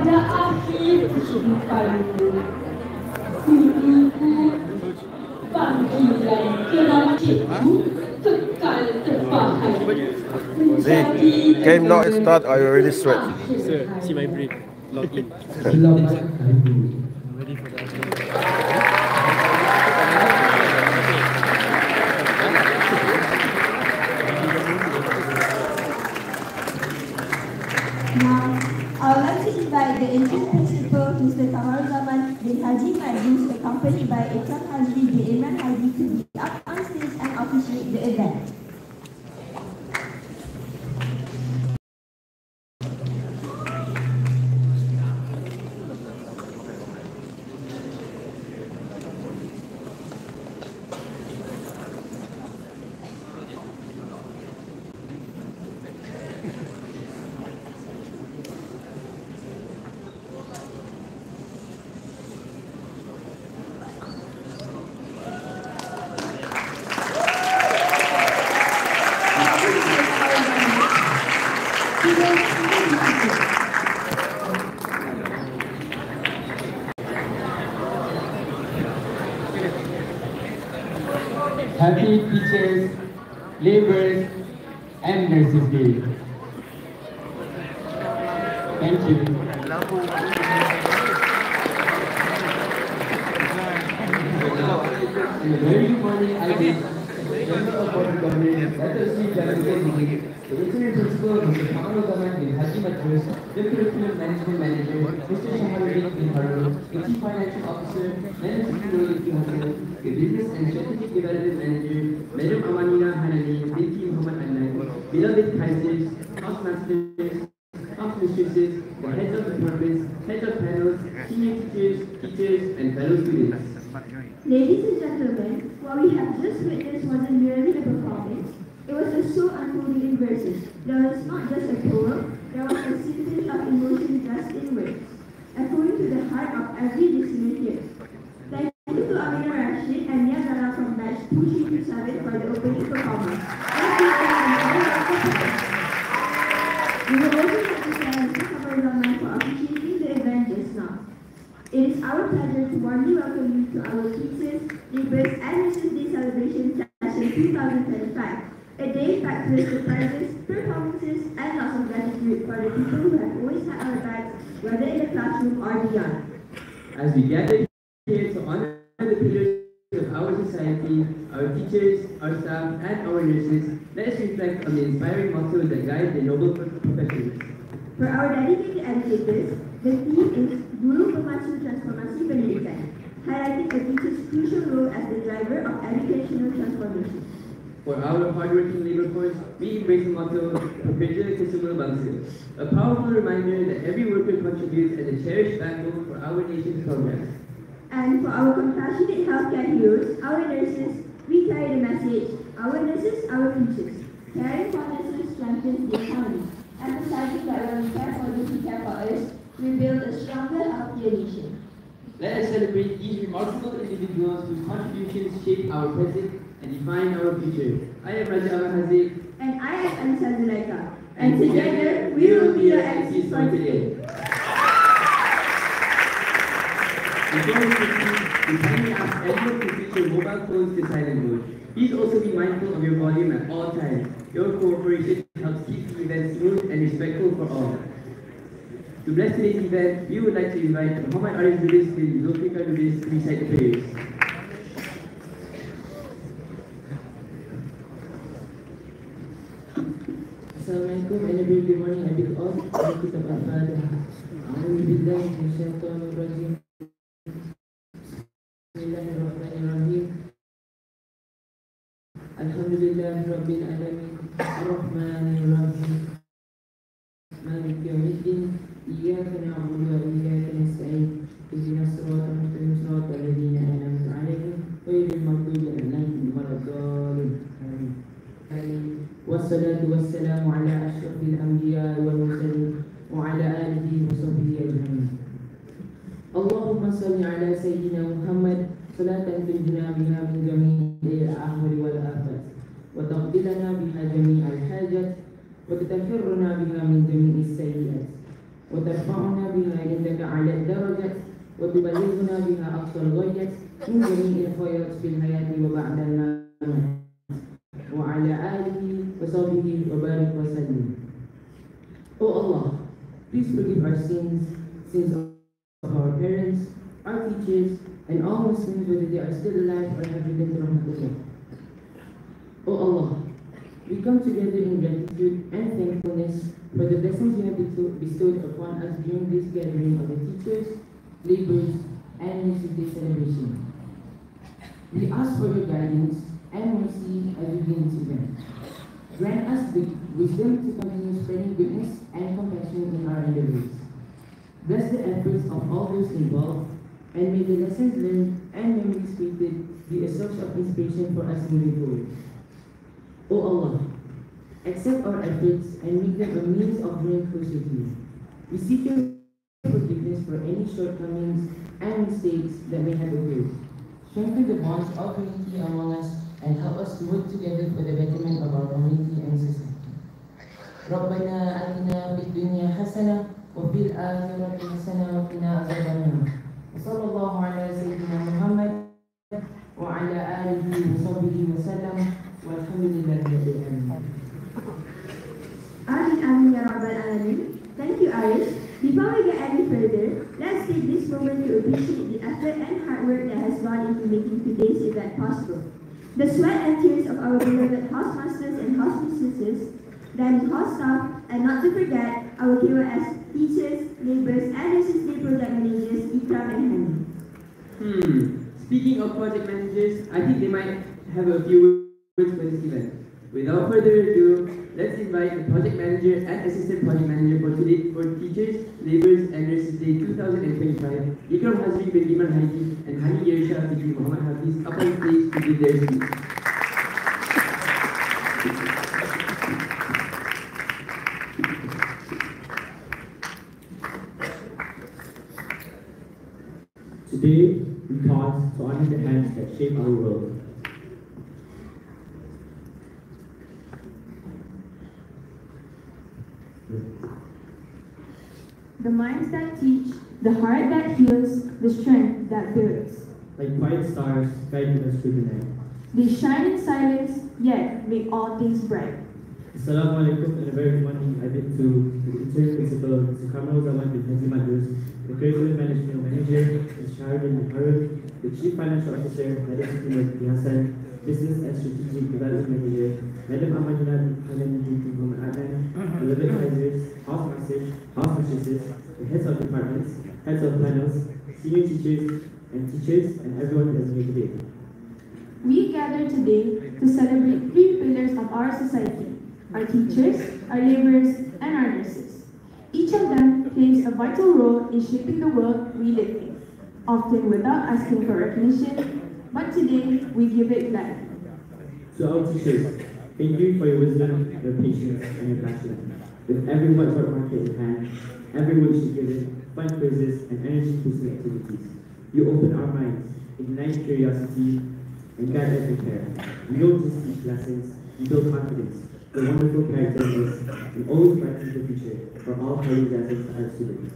pada akhir kehidupanmu. Duluku, panggilan geram cikgu kekal terbahagia. Game not start, I already sweat. Sir, see my brain. Log in. Selamat hari. Ready for that. Now, I would like to invite the interim principal, Mr. Kamaruzaman bin Haji Madrus, accompanied by Ikram Hazri bin Imran Haji, to be up on stage and officiate the event. Happy Teachers, Laborers and Nurses Day. Thank you. In a very good morning, I did. Member of Board of Governors, Dr. Sri Jalaluddin Mahir, the interim principal, Mr. Kamaruzaman bin Haji Madrus, the curriculum management manager, Mr. Shaharuddin bin Harun, the chief financial officer, Madam Secretary bin Hassan, the business and strategic development manager, Madam Amanina Hanani binti Muhammad Annan, beloved Kaisers, house-masters, house-mistresses, the heads of departments, heads of panels, senior teachers, and fellow students. Ladies and gentlemen, what we have just witnessed wasn't merely a performance, it was a show unfolding in verses. There was not just a poem, there was a symphony of emotion just in words, echoing to the heart of every listener here. Thank you to Amina Rashid and Nia Zara from batch 2327 for the opening performance. Thank you We would also like to thank Mr. Kamaruzaman for officiating the event just now. It is our pleasure to warmly welcome you to our Teachers, Laborers and Nurses Day celebration session 2025. A day packed with surprises, performances, and lots of gratitude for the people who have always had our backs, whether in the classroom or beyond. As we gather here to honor the pillars of our society, our teachers, our staff, and our nurses, let us reflect on the inspiring mottos that guide the noble professions. For our dedicated educators, the theme is Guru Pemandu Transformasi Pendidikan, highlighting a teacher's crucial role as the driver of educational transformation. For our hardworking labor force, we embrace the motto, Pekerja Kesumber Bangsa, a powerful reminder that every worker contributes as a cherished backbone for our nation's progress. And for our compassionate healthcare heroes, our nurses, we carry the message, our nurses, our futures. Caring for nurses strengthens the economy, emphasizing that when we care for those who care for us, we build a stronger, healthier nation. Let us celebrate these remarkable individuals whose contributions shape our present and define our future. I am Raja Al-Hazik. And I am Anissa Zulaika. And together, we will be your MCs for today. Before we proceed, we kindly ask everyone to switch your mobile phones to silent mode. Please also be mindful of your volume at all times. Your cooperation helps keep the event smooth and respectful for all. To bless today's event, we would like to invite Muhammad Arif Lubis and Zulfikar Lubis to recite the prayers. Assalamualaikum and a very good morning and big all. Thank you to Al-Fatiha. A'udzubillahi minasyaitonirrajim. Bismillahirrahmanirrahim. Alhamdulillahi rabbil alamin. Ar-Rahmanir-Rahim. Maliki yawmiddin. Iyyaka na'budu wa iyyaka nasta'in. Ihdinas siratal mustaqim, siratal ladzina an'amta 'alaihim ghairil maghdubi 'alaihim waladdallin. Amin. Wassalatu wassalamu ala asyrafil anbiya wal mursalin wa ala alihi wa sahbihi ajma'in. Allahumma salli ala sayyidina Muhammad salatan tunjina biha min jami'il ahwali wal afat wa taqbilana biha jami'al hajat wa tutahhiruna biha min jami'is sayyi'at وترفعنا بها عندك أعلى الدرجات وتبلغنا بها أقصى الغايات من جميع الخيرات في الحياة وبعد الممات وعلى آله وصحبه وبارك وسلم. O Allah, please forgive our sins of our parents, our teachers, and all Muslims whether they are still alive or have returned to Rahmatullah. O Allah, we come together in gratitude and thankfulness for the blessings you have bestowed upon us during this gathering of the teachers, laborers, and University celebration. We ask for your guidance and mercy as we begin this event. Grant us the wisdom to continue spreading goodness and compassion in our endeavors. Bless the efforts of all those involved, and may the lessons learned and memories created be a source of inspiration for us moving forward. O Allah, accept our efforts and make them a means of drawing closer to you. We seek your forgiveness for any shortcomings and mistakes that may have occurred. Strengthen the bonds of unity among us and help us to work together for the betterment of our community and society. ربنا آتنا في الدنيا حسنة وفي الآخرة حسنة وقنا عذاب النار. وصلى الله على سيدنا محمد وعلى آله وصحبه وسلم والحمد لله رب العالمين. Amin Amin Ya Rabbal Alamin. Thank you, Arish. Before we get any further, let's take this moment to appreciate the effort and hard work that has gone into making today's event possible. The sweat and tears of our beloved housemasters and housemistresses, then house staff, and not to forget our KOS teachers, laborers, and assistant day project managers, Ikram and Hani. Speaking of project managers, I think they might have a few words for this event. Without further ado, let's invite the project manager and assistant project manager for today for teachers, laborers, and nurses day 2025, Ikram Hazri bin Iman Haji and Hani Yersha bin Muhammad Hafiz up on stage to give their speech. Today, we pause to honor the hands that shape our world. The minds that teach, the heart that heals, the strength that builds. Like quiet stars guiding us through the night. They shine in silence, yet make all things bright. Assalamu alaikum and a very good morning. I've been to the interim principal, Mr. Kamal Zaman bin Haji Madrus, the curriculum management manager, Ms. Shahrin Muharram, the chief financial officer, Madam Siti Hassan, business and strategic development manager, Madam Amadina Hanan bin Muhammad Adnan, beloved advisors, house mistresses, the heads of departments, heads of panels, senior teachers, and everyone who has made today. We gather today to celebrate three pillars of our society: our teachers, our laborers, and our nurses. Each of them plays a vital role in shaping the world we live in, often without asking for recognition, but today we give it gladly. To our teachers, thank you for your wisdom, your patience, and your passion. With every whiteboard marker in hand, every worksheet given, fun quizzes, and energy-boosting activities, you open our minds, ignite curiosity, and guide us with care. We don't just teach lessons, we build confidence, the wonderful characteristics, and always brighten the future for all highly dazzled our students.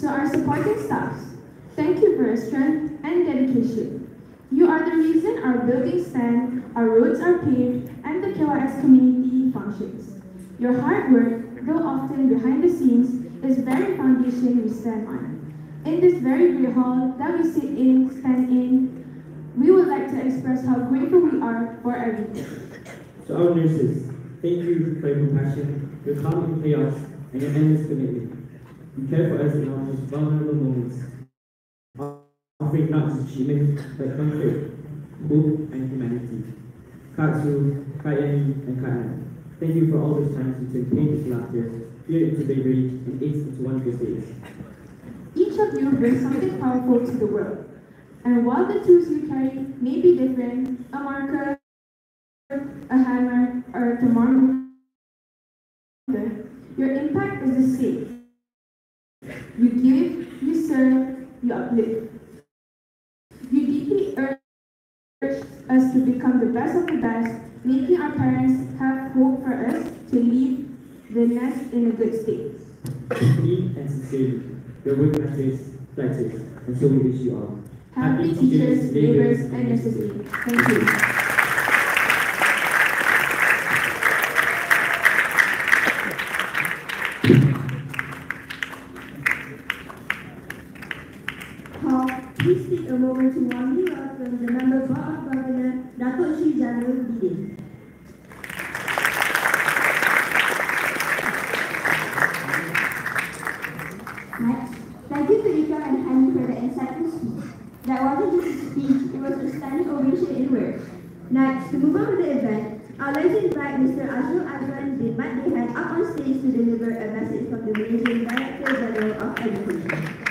To our supporting staffs, thank you for your strength and dedication. You are the reason our buildings stand, our roads are paved, and the KYS community functions. Your hard work, though often behind the scenes, is the very foundation we stand on. In this very great hall that we stand in, we would like to express how grateful we are for everything. To our nurses, thank you for your compassion, your calm in chaos, and your endless commitment. You care for us in our most vulnerable moments, offering not just treatment, but comfort, hope, and humanity. Katsu, Kayani, and Kana, thank you for all those times you turned pain into laughter, fear into bravery, and ace into wonderful days. Each of you brings something powerful to the world. And while the tools you carry may be different, a marker, a hammer, or a thermometer, your impact is the same. You give, you serve, you uplift. You deeply urge us to become the best of the best, making our parents have hope for us to leave the nest in a good state. Deeply and sincerely, your work matters, pledges, and so we wish you all. Happy Teachers, Labourers, and Necessity. Thank you. Please take a moment to warmly welcome the member board of governor, Datuk Sri Janul Bidin. Next, thank you to Ika and Hani for the insightful speech. That wasn't just a speech, it was a standing ovation in words. Next, to move on with the event, I'd like to invite Mr. Azrul Azwan bin Mat Dehan up on stage to deliver a message from the Malaysian Director General of Education.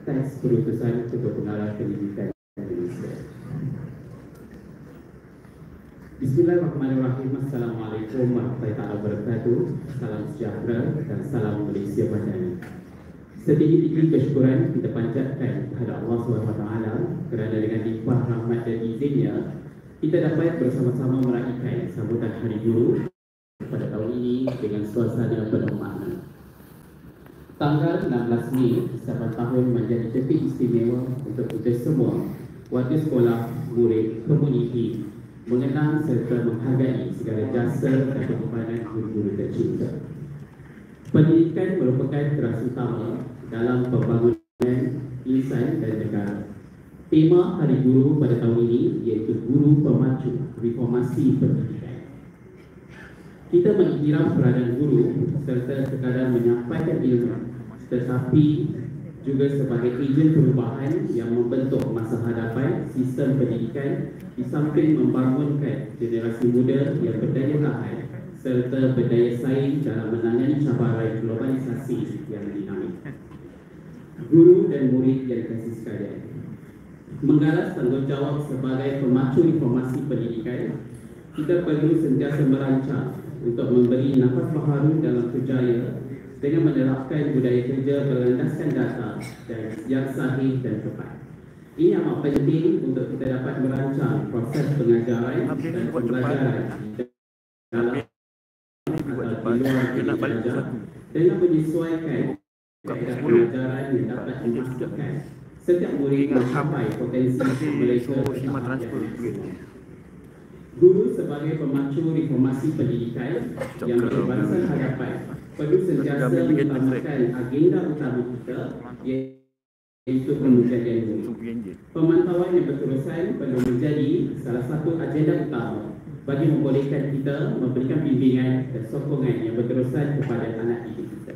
Teks Keputusan Ketua Pengarah Pendidikan Malaysia. Bismillahirrahmanirrahim. Assalamualaikum warahmatullahi wabarakatuh. Salam sejahtera dan salam Malaysia Madani. Setinggi-tinggi kesyukuran kita panjatkan kepada Allah SWT kerana dengan limpah rahmat dan izinnya kita dapat bersama-sama meraihkan sambutan Hari Guru pada tahun ini dengan suasana penuh makna. Tanggal 16 Mei setiap tahun menjadi detik istimewa untuk kita semua, warga sekolah, murid, komuniti mengenang serta menghargai segala jasa dan pengorbanan guru-guru tercinta. Pendidikan merupakan keras utama dalam pembangunan insan dan negara. Tema Hari Guru pada tahun ini iaitu Guru Pemacu Reformasi Pendidikan. Kita mengiktiraf peranan guru serta sekadar menyampaikan ilmu, tetapi juga sebagai ejen perubahan yang membentuk masa hadapan sistem pendidikan di samping membangunkan generasi muda yang berdaya tahan serta berdaya saing dalam menangani cabaran globalisasi yang dinamik. Guru dan murid yang kasih sekalian, menggalas tanggungjawab sebagai pemacu reformasi pendidikan, kita perlu sentiasa merancang untuk memberi nafas baharu dalam kerjaya dengan menerapkan budaya kerja berlandaskan data dan yang sahih dan tepat. Ini amat penting untuk kita dapat merancang proses pengajaran dan pembelajaran dalam atau di luar pendidikan dengan menyesuaikan kaedah pengajaran yang dapat memastikan setiap murid mencapai potensi mereka. Guru sebagai pemacu reformasi pendidikan yang berbangsa hadapan perlu sentiasa mengutamakan agenda utama kita, iaitu pengujian murid. Pemantauan yang berterusan perlu menjadi salah satu agenda utama bagi membolehkan kita memberikan bimbingan dan sokongan yang berterusan kepada anak didik kita.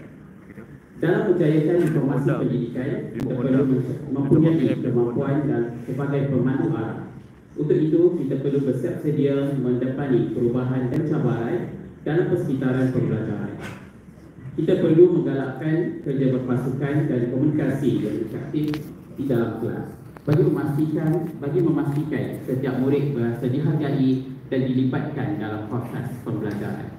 Dalam menjayakan informasi pendidikan, kita perlu mempunyai kemampuan dan sebagai pemandu arah. Untuk itu, kita perlu bersiap sedia mendepani perubahan dan cabaran dalam persekitaran pembelajaran. Kita perlu menggalakkan kerja berpasukan dan komunikasi yang efektif di dalam kelas bagi memastikan setiap murid berasa dihargai dan dilibatkan dalam proses pembelajaran.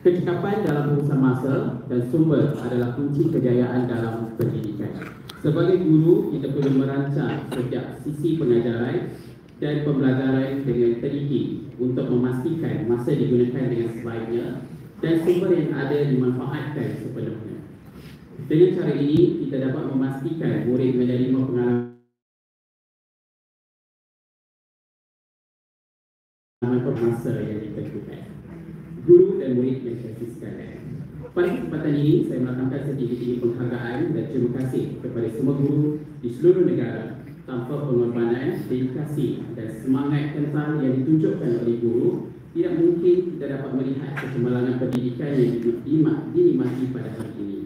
Kecekapan dalam urusan masa dan sumber adalah kunci kejayaan dalam pendidikan. Sebagai guru, kita perlu merancang setiap sisi pengajaran dan pembelajaran dengan teliti untuk memastikan masa digunakan dengan sebaiknya dan sumber yang ada dimanfaatkan sepenuhnya. Dengan cara ini, kita dapat memastikan murid menerima pengalaman masa yang ditentukan. Guru dan murid yang kasih sekalian, pada kesempatan ini, saya melakukan setinggi-tinggi penghargaan dan terima kasih kepada semua guru di seluruh negara. Tanpa pengorbanan, dedikasi dan semangat kental yang ditunjukkan oleh guru, tidak mungkin kita dapat melihat kecemerlangan pendidikan yang dinikmati pada hari ini.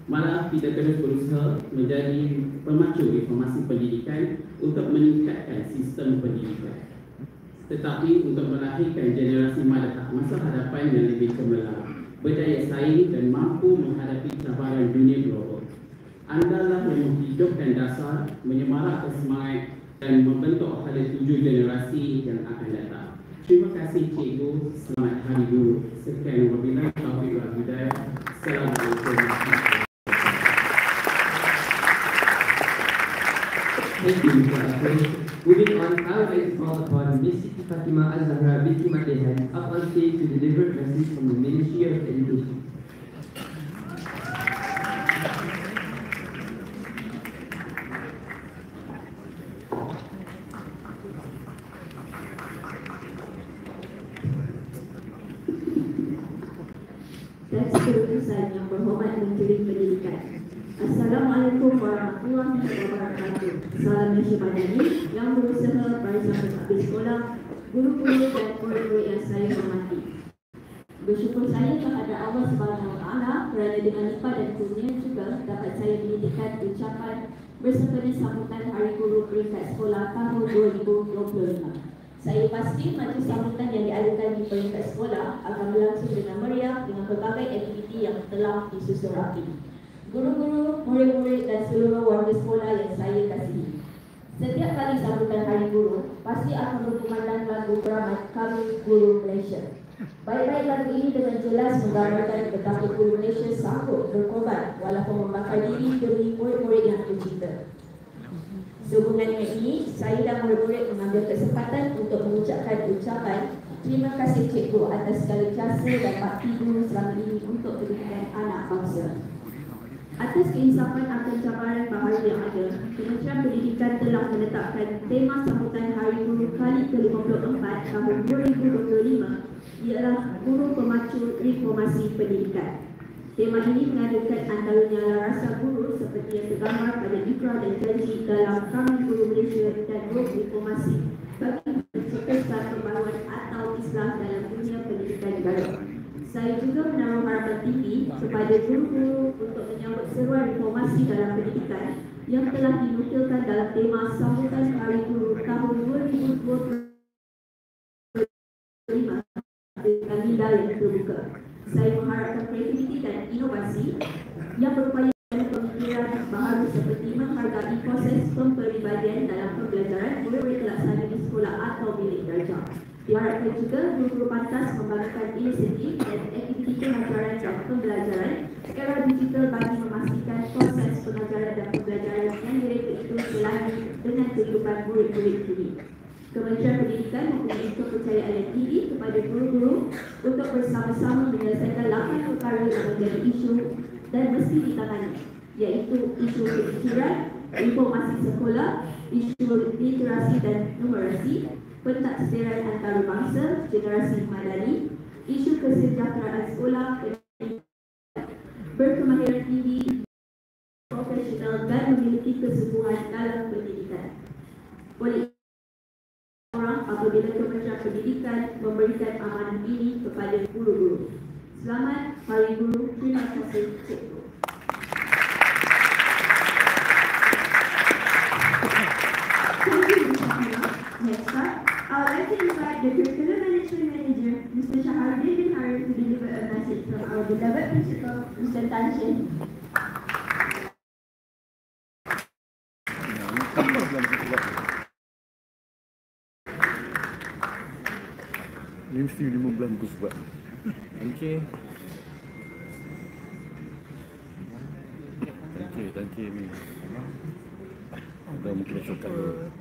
Malah kita terus berusaha menjadi pemacu reformasi pendidikan untuk meningkatkan sistem pendidikan. Tetapi untuk melahirkan generasi mada masa hadapan yang lebih cemerlang, berdaya saing dan mampu menghadapi cabaran dunia global. Andalah yang menghidupkan dasar, menyemarakkan semangat dan membentuk hala tuju generasi yang akan datang. Terima kasih cikgu, selamat Hari Guru. Sekian wabillahi taufiq wal hidayah. Assalamualaikum. Thank you, Mr. Asri. Moving on, I would like to call upon Ms. Siti Fatima Al-Zahra binti Matehan up on stage to deliver a message from the Ministry of Education. Dan seterusnya yang berhormat Menteri Pendidikan. Assalamualaikum warahmatullahi wabarakatuh. Salam Malaysia Madani yang berusaha, barisan pengabdi sekolah, guru-guru dan murid-murid yang saya hormati. Bersyukur saya kepada Allah Subhanahu Wa Taala kerana dengan lipat dan kurnia juga dapat saya menitipkan ucapan bersempena sambutan Hari Guru peringkat sekolah tahun 2025. Saya pasti majlis sambutan yang diadakan di peringkat sekolah akan berlangsung dengan meriah dengan pelbagai aktiviti yang telah disusun rapi. Guru-guru, murid-murid dan seluruh warga sekolah yang saya kasihi. Setiap kali sambutan Hari Guru, pasti akan berkumandang lagu keramat Kami Guru Malaysia. Baik-baik lagu ini dengan jelas menggambarkan betapa Guru Malaysia sanggup berkorban walaupun membakar diri demi murid-murid yang tercinta. Sehubungan dengan ini, saya dan murid-murid mengambil kesempatan untuk mengucapkan ucapan terima kasih cikgu atas segala jasa dan bakti guru selama ini untuk pendidikan anak bangsa. Atas keinsafan akan cabaran bahaya yang ada, Kementerian Pendidikan telah menetapkan tema sambutan Hari Guru kali ke-54 tahun 2025 ialah Guru Pemacu Reformasi Pendidikan. Tema ini mengadakan antaranya rasa guru seperti yang tergambar pada ikrar dan janji dalam Kami Guru Malaysia dan Grup Reformasi bagi mencetuskan pembaruan atau islah dalam dunia pendidikan negara. Saya juga menaruh harapan tinggi kepada guru-guru untuk menyambut seruan reformasi dalam pendidikan yang telah dinukilkan dalam tema sambutan Hari Guru tahun 2025 dengan minda yang terbuka. Saya mengharapkan kreativiti dan inovasi yang berupaya dalam pemikiran baharu seperti menghargai proses pemperibadian dalam pembelajaran murid-murid terlaksana di sekolah atau bilik darjah. Diharapkan juga guru-guru pantas membangunkan inisiatif dan aktiviti pengajaran dan pembelajaran era digital bagi memastikan proses pengajaran dan pembelajaran yang direka itu selalu dengan kehidupan murid-murid ini. Kementerian Pendidikan mempunyai kepercayaan yang tinggi kepada guru-guru untuk bersama-sama menyelesaikan 8 perkara yang menjadi isu dan mesti ditangani, iaitu isu kejujuran, informasi sekolah, isu literasi dan numerasi, pentaksiran antarabangsa, generasi madani, isu kesejahteraan sekolah, berkemahiran tinggi, profesional dan memiliki kesungguhan dalam pendidikan. Oleh orang apabila Kementerian Pendidikan memberikan amanah ini kepada guru-guru. Selamat Hari Guru. Terima kasih cikgu. Thank you, Ms. Fatima. Next up, I would like to invite the Curriculum Management Manager, Mr. Shaharuddin bin Harun, to deliver a message from our beloved principal, Mr. Tan Shen. Ni mesti 15 tu sebab. Okey. Thank you ni. Ada mungkin suka dulu.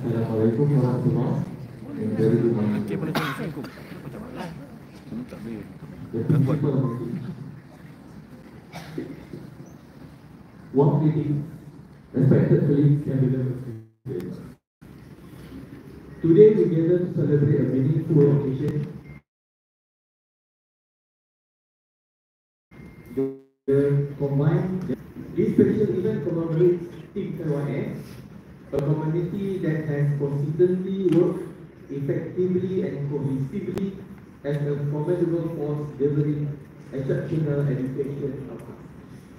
Assalamualaikum warahmatullahi wabarakatuh. Okey, boleh tengok aku. Tak boleh. One meeting, respected colleagues and beloved students. Today we gather to celebrate a meaningful occasion. This special event commemorates Team KYS, a community that has consistently worked effectively and cohesively as a formidable force delivering exceptional education